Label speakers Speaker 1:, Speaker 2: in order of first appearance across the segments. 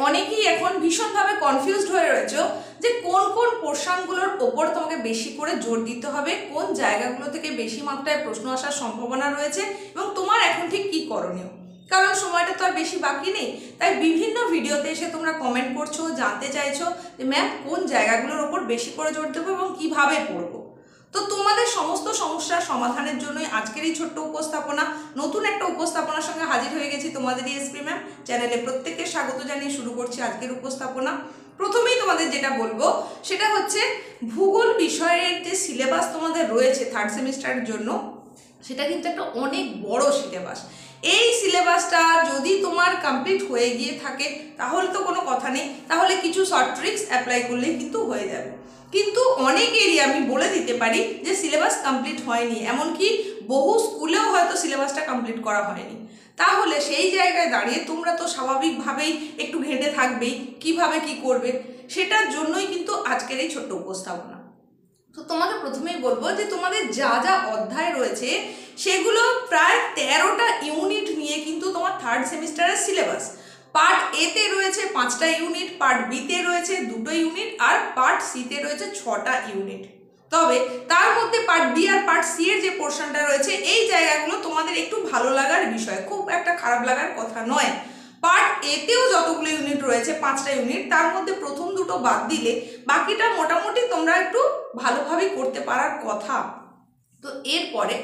Speaker 1: অনেকেই এখন ভীষণভাবে কনফিউজড হয়ে রয়েছে যে কোন কোন পোর্শনগুলোর ওপর তোমাকে বেশি করে জোর দিতে হবে, কোন জায়গাগুলো থেকে বেশি মাত্রায় প্রশ্ন আসার সম্ভাবনা রয়েছে এবং তোমার এখন ঠিক কি করণীয়। কারণ সময়টা তো আর বেশি বাকি নেই, তাই বিভিন্ন ভিডিওতে এসে তোমরা কমেন্ট করছো, জানতে চাইছো যে ম্যাম কোন জায়গাগুলোর ওপর বেশি করে জোর দেবো এবং কিভাবে পড়বো। তো তোমাদের সমস্ত সমস্যার সমাধানের জন্যই আজকের এই ছোট্ট উপস্থাপনা। নতুন একটা উপস্থাপনার সঙ্গে হাজির হয়ে গেছি তোমাদের এসপি ম্যাম। চ্যানেলে প্রত্যেককে স্বাগত জানিয়ে শুরু করছি আজকের উপস্থাপনা। প্রথমেই তোমাদের যেটা বলবো সেটা হচ্ছে ভূগোল বিষয়ের যে সিলেবাস তোমাদের রয়েছে থার্ড সেমিস্টারের জন্য, সেটা কিন্তু একটা অনেক বড় সিলেবাস। এই সিলেবাসটা যদি তোমার কমপ্লিট হয়ে গিয়ে থাকে তাহলে তো কোনো কথা নেই, তাহলে কিছু শর্ট ট্রিক্স অ্যাপ্লাই করলেই কিন্তু হয়ে যাবে। কিন্তু অনেক এরিয়া আমি বলে দিতে পারি যে সিলেবাস কমপ্লিট হয়নি, এমনকি বহু স্কুলেও হয়তো সিলেবাসটা কমপ্লিট করা হয়নি। তাহলে সেই জায়গায় দাঁড়িয়ে তোমরা তো স্বাভাবিকভাবেই একটু ঘেঁটে থাকবেই কিভাবে কি করবে, সেটার জন্যই কিন্তু আজকের এই ছোট্ট উপস্থাপনা। তো তোমাকে প্রথমেই বলবো যে তোমাদের যা যা অধ্যায় রয়েছে সেগুলো প্রায় 13টা ইউনিট নিয়ে কিন্তু তোমার থার্ড সেমিস্টারের সিলেবাস। পার্ট এতে রয়েছে 5টা ইউনিট, পার্ট বিতে রয়েছে 2টো ইউনিট, আর পার্ট সিতে রয়েছে 6টা ইউনিট। তবে তার মধ্যে পার্ট বি আর পার্ট সি এর যে পোর্শনটা রয়েছে এই জায়গাগুলো তোমাদের একটু ভালো লাগার বিষয়, খুব একটা খারাপ লাগার কথা নয়। পার্ট এতেও যতগুলো ইউনিট রয়েছে 5টা ইউনিট, তার মধ্যে প্রথম দুটো বাদ দিলে বাকিটা মোটামুটি তোমরা একটু ভালোভাবেই করতে পারার কথা। তো এরপরে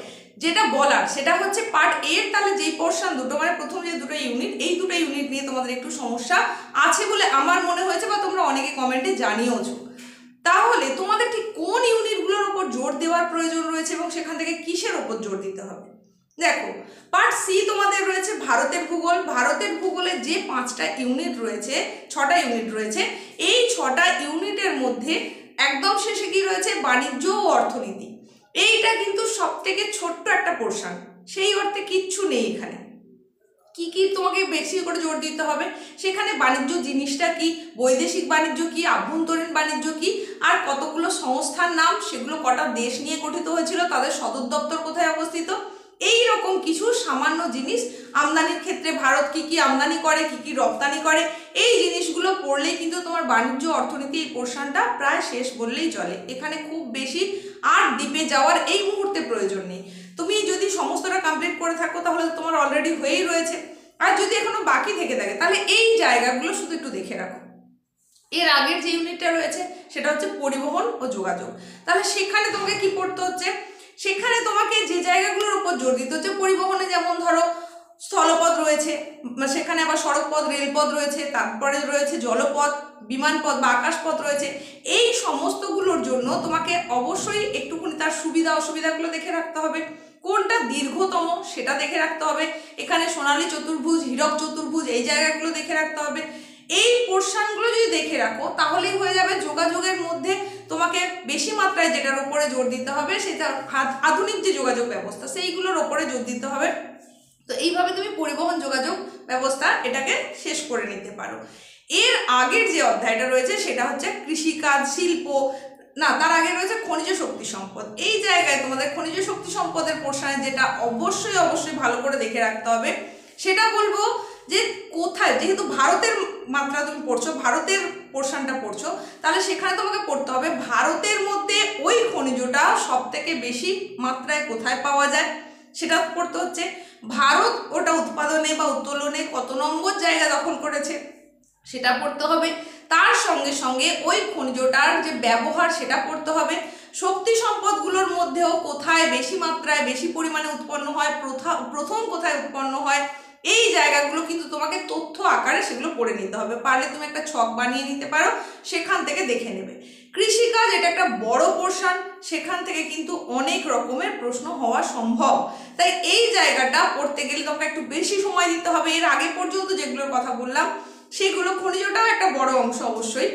Speaker 1: যেটা বলার সেটা হচ্ছে পার্ট এর তাহলে যেই পোর্শন দুটো, মানে প্রথম যে দুটো ইউনিট, এই দুটো ইউনিট নিয়ে তোমাদের একটু সমস্যা আছে বলে আমার মনে হয়েছে, বা তোমরা অনেকে কমেন্টে জানিয়েওছো। তাহলে তোমাদের ঠিক কোন ইউনিটগুলোর উপর জোর দেওয়ার প্রয়োজন রয়েছে এবং সেখান থেকে কিসের উপর জোর দিতে হবে। দেখো, পার্ট সি তোমাদের রয়েছে ভারতের ভূগোল। ভারতের ভূগোলের যে 5টা ইউনিট রয়েছে, 6টা ইউনিট রয়েছে, এই 6টা ইউনিটের মধ্যে একদম শেষে কি রয়েছে, বাণিজ্য ও অর্থনীতি। এইটা কিন্তু সব থেকে ছোট্ট একটা পোর্শন, সেই অর্থে কিচ্ছু নেই এখানে। কি কি তোমাকে বেশি করে জোর দিতে হবে সেখানে, বাণিজ্য জিনিসটা কি, বৈদেশিক বাণিজ্য কি, আভ্যন্তরীণ বাণিজ্য কি, আর কতগুলো সংস্থার নাম, সেগুলো কটা দেশ নিয়ে গঠিত হয়েছিল, তাদের সদর দপ্তর কোথায় অবস্থিত, এই রকম কিছু সামান্য জিনিস। আমদানির ক্ষেত্রে ভারত কি কি আমদানি করে, কি কি রপ্তানি করে, এই জিনিসগুলো পড়লেই কিন্তু তোমার বাণিজ্য অর্থনীতি এই পোর্শনটা প্রায় শেষ বললেই চলে। এখানে খুব বেশি আর ডিপে যাওয়ার এই মুহূর্তে প্রয়োজন নেই। তুমি যদি সমস্তটা কমপ্লিট করে থাকো তাহলে তোমার অলরেডি হয়েই রয়েছে, আর যদি এখনো বাকি থেকে থাকে তাহলে এই জায়গাগুলো শুধু একটু দেখে রাখো। এর আগের যে ইউনিটটা রয়েছে সেটা হচ্ছে পরিবহন ও যোগাযোগ। তাহলে সেখানে তোমাকে কি পড়তে হচ্ছে, সেখানে তোমাকে যে জায়গাগুলোর উপর জোর দিতে হচ্ছে, পরিবহনে যেমন ধরো স্থলপথ রয়েছে, সেখানে আবার সড়কপথ, রেলপথ রয়েছে, তারপরে রয়েছে জলপথ, বিমানপথ বা আকাশপথ রয়েছে। এই সমস্তগুলোর জন্য তোমাকে অবশ্যই একটুখানি তার সুবিধা অসুবিধাগুলো দেখে রাখতে হবে। কোনটা দীর্ঘতম সেটা দেখে রাখতে হবে। এখানে সোনালী চতুর্ভুজ, হীরক চতুর্ভুজ, এই জায়গাগুলো দেখে রাখতে হবে। এই পোর্শনগুলো যদি দেখে রাখো তাহলেই হয়ে যাবে। যোগাযোগের মধ্যে তোমাকে বেশি মাত্রায় যেটার উপরে জোর দিতে হবে সেটা আধুনিক যে যোগাযোগ ব্যবস্থা সেইগুলোর উপরে জোর দিতে হবে। তো এইভাবে তুমি পরিবহন যোগাযোগ ব্যবস্থা এটাকে শেষ করে নিতে পারো। এর আগের যে অধ্যায়টা রয়েছে সেটা হচ্ছে কৃষিকাজ, শিল্প, না তার আগে রয়েছে খনিজ শক্তি সম্পদ। এই জায়গায় তোমাদের খনিজ শক্তি সম্পদের পোর্শনে যেটা অবশ্যই অবশ্যই ভালো করে দেখে রাখতে হবে সেটা বলবো যে কোথায়, যেহেতু ভারতের মাত্রা তুমি পড়ছো, ভারতের পোর্শনটা পড়ছো, তাহলে সেখানে তোমাকে পড়তে হবে ভারতের মধ্যে ওই খনিজটা সব থেকে বেশি মাত্রায় কোথায় পাওয়া যায় সেটা পড়তে হচ্ছে। ভারত ওটা উৎপাদনে বা উত্তোলনে কত নম্বর জায়গা দখল করেছে সেটা পড়তে হবে। তার সঙ্গে সঙ্গে ওই খনিজটার যে ব্যবহার সেটা পড়তে হবে। শক্তি সম্পদগুলোর মধ্যেও কোথায় বেশি মাত্রায় বেশি পরিমাণে উৎপন্ন হয়, প্রথম কোথায় উৎপন্ন হয়, এই জায়গাগুলো কিন্তু তোমাকে তথ্য আকারে সেগুলো পড়ে নিতে হবে। পারলে তুমি একটা ছক বানিয়ে নিতে পারো, সেখান থেকে দেখে নেবে। কৃষিকাজ এটা একটা বড় পোর্শন, সেখান থেকে কিন্তু অনেক রকমের প্রশ্ন হওয়া সম্ভব। তাই এই জায়গাটা পড়তে গেলে তোমাকে একটু বেশি সময় দিতে হবে। এর আগে পর্যন্ত যেগুলোর কথা বললাম সেগুলো, খনিজটাও একটা বড় অংশ অবশ্যই।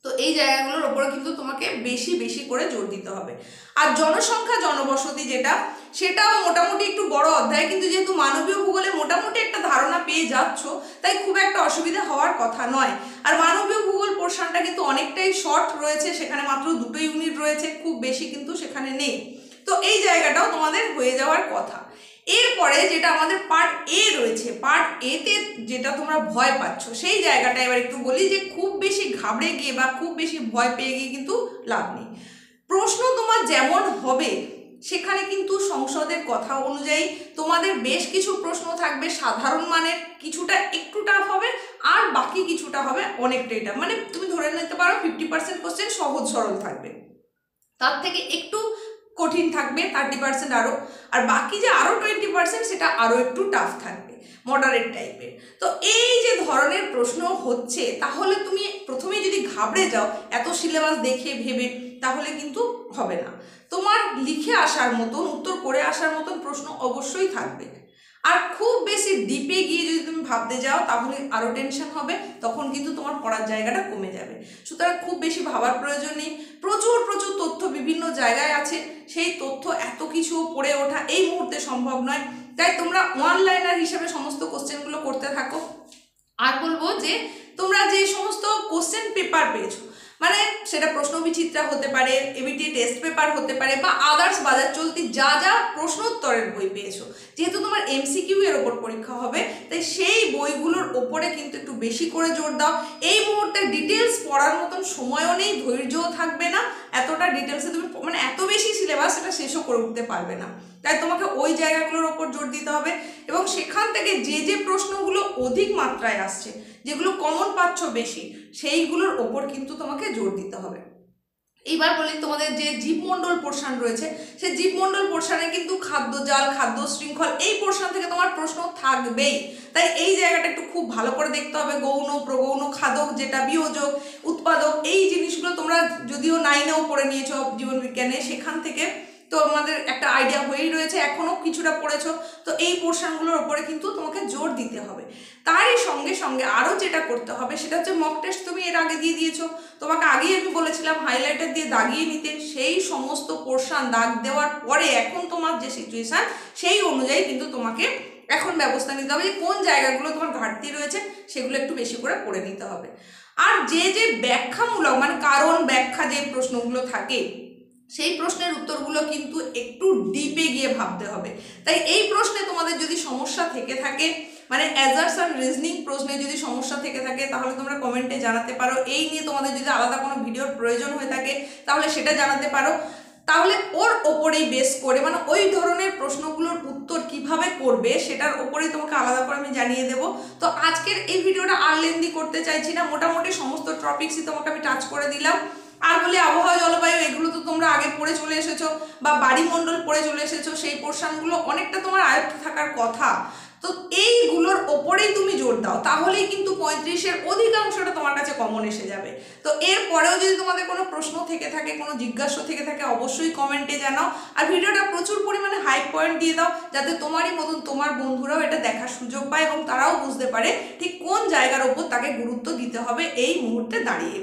Speaker 1: তো এই জায়গাগুলোর ওপরে কিন্তু তোমাকে বেশি বেশি করে জোর দিতে হবে। আর জনসংখ্যা জনবসতি যেটা, সেটাও মোটামুটি একটু বড় অধ্যায়, কিন্তু যেহেতু মানবীয় ভূগোলে মোটামুটি একটা ধারণা পেয়ে যাচ্ছ তাই খুব একটা অসুবিধা হওয়ার কথা নয়। আর মানবীয় ভূগোল পোর্শনটা কিন্তু অনেকটাই শর্ট রয়েছে, সেখানে মাত্র 2টো ইউনিট রয়েছে, খুব বেশি কিন্তু সেখানে নেই। তো এই জায়গাটাও তোমাদের হয়ে যাওয়ার কথা। এরপরে যেটা আমাদের পার্ট এ রয়েছে, পার্ট এতে যেটা তোমরা ভয় পাচ্ছ সেই জায়গাটা এবার একটু বলি যে খুব বেশি ঘাবড়ে গিয়ে বা খুব বেশি ভয় পেয়ে গিয়ে কিন্তু লাভ নেই। প্রশ্ন তোমার যেমন হবে সেখানে কিন্তু সংসদের কথা অনুযায়ী তোমাদের বেশ কিছু প্রশ্ন থাকবে সাধারণ মানের, কিছুটা একটু টাফ হবে আর বাকি কিছুটা হবে অনেকটাই টাফ। মানে তুমি ধরে নিতে পারো 50% কোশ্চেন সহজ সরল থাকবে, তার থেকে একটু কঠিন থাকবে 30% আরও, আর বাকি যে আরও 20% সেটা আরও একটু টাফ থাকবে, মডারেট টাইপের। তো এই যে ধরনের প্রশ্ন হচ্ছে, তাহলে তুমি প্রথমেই যদি ঘাবড়ে যাও এত সিলেবাস দেখে ভেবে, তাহলে কিন্তু হবে না। তোমার লিখে আসার মতন, উত্তর করে আসার মতন প্রশ্ন অবশ্যই থাকবে। আর খুব বেশি ডিপে গিয়ে যদি তুমি ভাবতে যাও তাহলে আরও টেনশন হবে, তখন কিন্তু তোমার পড়ার জায়গাটা কমে যাবে। সুতরাং খুব বেশি ভাবার প্রয়োজন নেই। প্রচুর প্রচুর তথ্য বিভিন্ন জায়গায় আছে, সেই তথ্য এত কিছু পড়ে ওঠা এই মুহূর্তে সম্ভব নয়। তাই তোমরা ওয়ান লাইনার হিসাবে সমস্ত কোশ্চেনগুলো করতে থাকো। আর বলবো যে তোমরা যে সমস্ত কোশ্চেন পেপার পেয়েছো, মানে সেটা প্রশ্ন বিচিত্রা হতে পারে, এবিটি টেস্ট পেপার হতে পারে, বা আদার্স বাজার চলতি যা যা প্রশ্নোত্তরের বই পেয়েছো, যেহেতু তোমার এমসিকিউ এর ওপর পরীক্ষা হবে তাই সেই বইগুলোর ওপরে কিন্তু একটু বেশি করে জোর দাও। এই মুহূর্তে ডিটেলস পড়ার মতন সময়ও নেই, ধৈর্যও থাকবে না, এতটা ডিটেলসে তুমি মানে এত বেশি সিলেবাস সেটা শেষও করে উঠতে পারবে না। তাই তোমাকে ওই জায়গাগুলোর ওপর জোর দিতে হবে এবং সেখান থেকে যে যে প্রশ্নগুলো অধিক মাত্রায় আসছে, যেগুলো কমন পাচ্ছ বেশি, সেইগুলোর ওপর কিন্তু তোমাকে জোর দিতে হবে। এইবার বলি তোমাদের যে জীবমণ্ডল পোর্শন রয়েছে, সেই জীবমণ্ডল পোর্শনে কিন্তু খাদ্য জাল, খাদ্য শৃঙ্খল এই পোর্শন থেকে তোমার প্রশ্ন থাকবেই। তাই এই জায়গাটা একটু খুব ভালো করে দেখতে হবে। গৌণ প্রগৌণ খাদক, যেটা বিয়োজক উৎপাদক, এই জিনিসগুলো তোমরা যদিও 9-এও পড়ে নিয়েছো জীবন বিজ্ঞানে, সেখান থেকে তো আমাদের একটা আইডিয়া হয়েই রয়েছে, এখনও কিছুটা পড়েছো। তো এই পোর্শনগুলোর ওপরে কিন্তু তোমাকে জোর দিতে হবে। তারই সঙ্গে সঙ্গে আরও যেটা করতে হবে সেটা হচ্ছে মক টেস্ট তুমি এর আগে দিয়ে দিয়েছো, তোমাকে আগেই আমি বলেছিলাম হাইলাইটার দিয়ে দাগিয়ে নিতে। সেই সমস্ত পোর্শন দাগ দেওয়ার পরে এখন তোমার যে সিচুয়েশান সেই অনুযায়ী কিন্তু তোমাকে এখন ব্যবস্থা নিতে হবে যে কোন জায়গাগুলো তোমার ঘাটতি রয়েছে সেগুলো একটু বেশি করে পড়ে নিতে হবে। আর যে যে ব্যাখ্যামূলক মানে কারণ ব্যাখ্যা যে প্রশ্নগুলো থাকে, সেই প্রশ্নের উত্তরগুলো কিন্তু একটু ডিপে গিয়ে ভাবতে হবে। তাই এই প্রশ্নে তোমাদের যদি সমস্যা থেকে থাকে, মানে অ্যাজারশন রিজনিং প্রশ্নে যদি সমস্যা থেকে থাকে, তাহলে তোমরা কমেন্টে জানাতে পারো। এই নিয়ে তোমাদের যদি আলাদা কোনো ভিডিওর প্রয়োজন হয়ে থাকে তাহলে সেটা জানাতে পারো। তাহলে ওর ওপরেই বেস করে মানে ওই ধরনের প্রশ্নগুলোর উত্তর কিভাবে করবে সেটার ওপরেই তোমাকে আলাদা করে আমি জানিয়ে দেবো। তো আজকের এই ভিডিওটা আর লেন্দি করতে চাইছি না, মোটামুটি সমস্ত টপিকসই তোমাকে আমি টাচ করে দিলাম। আর বলি আবহাওয়া জলবায়ু এগুলো তো তোমরা আগে পড়ে চলে এসেছো বা বাড়িমণ্ডল পড়ে চলে এসেছো, সেই পোর্শনগুলো অনেকটা তোমার আয়ত্তে থাকার কথা। তো এইগুলোর ওপরেই তুমি জোর দাও, তাহলেই কিন্তু 35-এর অধিকাংশটা তোমার কাছে কমন এসে যাবে। তো এরপরেও যদি তোমাদের কোনো প্রশ্ন থেকে থাকে, কোনো জিজ্ঞাসা থেকে থাকে, অবশ্যই কমেন্টে জানাও। আর ভিডিওটা প্রচুর পরিমাণে হাই পয়েন্ট দিয়ে দাও, যাতে তোমারই মতন তোমার বন্ধুরাও এটা দেখার সুযোগ পায় এবং তারাও বুঝতে পারে ঠিক কোন জায়গার ওপর তাকে গুরুত্ব দিতে হবে এই মুহূর্তে দাঁড়িয়ে।